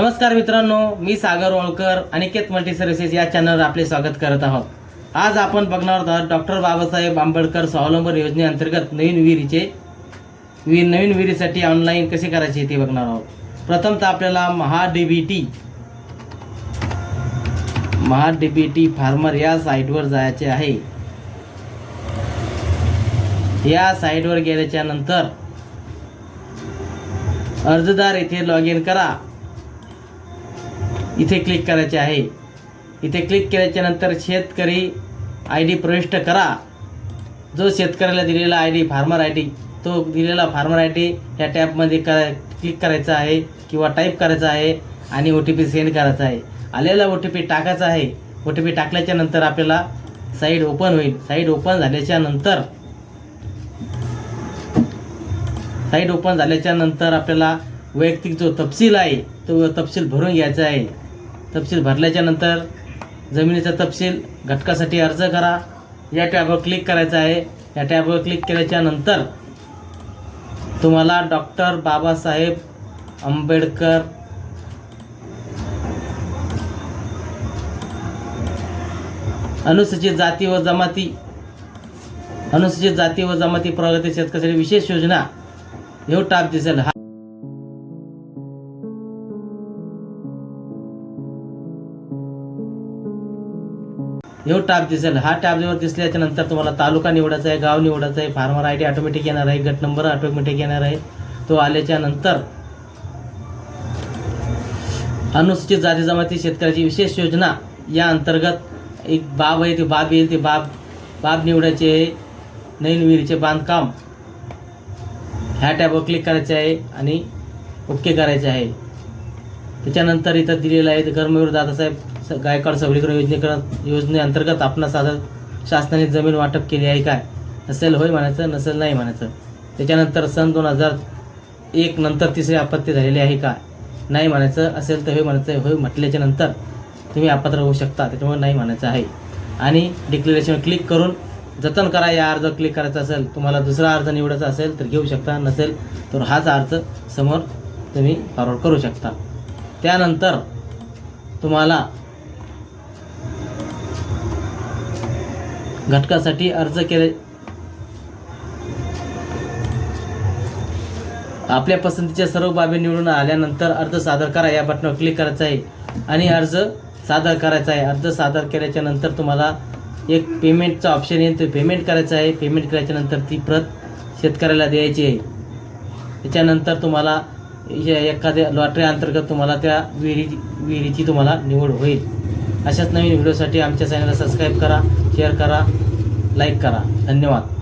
नमस्कार मित्रांनो, मी सागर Olkar Aniket multi services या चॅनलवर आपले स्वागत करत आहोत। आज आपण बघणार आहोत डॉक्टर बाबासाहेब आंबेडकर स्वावलंबन योजनेअंतर्गत नवीन विहिरीसाठी ऑनलाईन कसे करायचे ते बघणार आहोत। प्रथमतः आपल्याला महाडीबीटी फार्मर या साईटवर जायचे आहे। या साईटवर गेल्याच्या नंतर अर्जदार इथे लॉग इन करा, इथे क्लिक करायचे आहे। इथे क्लिक केल्याच्या नंतर शेतकरी ID प्रविष्ट करा। जो शेतकऱ्याला दिलेला ID फार्मर ID, तो दिलेला फार्मर ID या टॅबमध्ये क्लिक करायचा आहे किंवा टाईप करायचा आहे आणि OTP सेंड करायचा आहे। आलेला OTP टाकायचा आहे। OTP टाकल्याच्या नंतर आपल्याला साईट ओपन होईल। साईट ओपन झाल्याच्या नंतर आपल्याला वैयक्तिक जो तपशील आहे तो तपशील भरून घ्यायचा आहे। तपशील भरल्याच्या नंतर जमिनीचा तपशील घटकासाठी अर्ज करा या टॅबवर क्लिक करायचं आहे। या टॅबवर क्लिक केल्याच्या नंतर तुम्हाला डॉक्टर बाबासाहेब आंबेडकर अनुसूचित जाती व जमाती प्रगती शेतकऱ्यासाठी विशेष योजना हे टॅब दिसेल। हा टॅबवर दिसल्याच्या नंतर तुम्हाला तालुका निवडायचा आहे, गाव निवडायचं आहे, फार्मर ID ऑटोमॅटिक येणार आहे, गट नंबर ऑटोमॅटिक येणार आहे। तो आल्याच्या नंतर अनुसूचित जाती जमाती शेतकऱ्याची विशेष योजना या अंतर्गत एक बाब आहे, ती बाब येईल। ती बाब निवडायची आहे। नवीन विहिरीचे बांधकाम ह्या टॅबवर क्लिक करायचे आहे आणि ओके करायचे आहे। त्याच्यानंतर इथं दिलेलं आहे कर्मवीर दादासाहेब गायकवाड सबलीकरण योजनेअंतर्गत आपणास शासनाने जमीन वाटप केली आहे काय? असेल होय म्हणायचं, नसेल नाही म्हणायचं। त्याच्यानंतर सन 2001 नंतर तिसरी आपत्ती झालेली आहे का? नाही म्हणायचं। असेल तर होय म्हणायचं। होय म्हटल्याच्या नंतर तुम्ही अपात्र होऊ शकता, त्याच्यामुळे नाही म्हणायचं आहे। आणि डिक्लेरेशन क्लिक करून जतन करा या अर्ज क्लिक करायचा असेल। तुम्हाला दुसरा अर्ज निवडायचा असेल तर घेऊ शकता, नसेल तर हाच अर्ज समोर तुम्ही फॉरवर्ड करू शकता। त्यानंतर तुम्हाला घटकासाठी अर्ज केले, आपल्या पसंतीच्या सर्व बाबी निवडून आल्यानंतर अर्ज सादर करा या बटनावर क्लिक करायचं आहे आणि अर्ज सादर करायचा आहे। अर्ज सादर केल्याच्या नंतर तुम्हाला एक पेमेंटचा ऑप्शन येईल, ते पेमेंट करायचं आहे। पेमेंट केल्याच्या नंतर ती प्रत शेतकऱ्याला द्यायची आहे। त्याच्यानंतर तुम्हाला एखाद्या लॉटरी अंतर्गत तुम्हाला त्या विहिरीची तुम्हाला निवड होईल। अशाच नवीन व्हिडिओसाठी आमच्या चॅनलला सबस्क्राईब करा, शेअर करा, लाईक करा। धन्यवाद।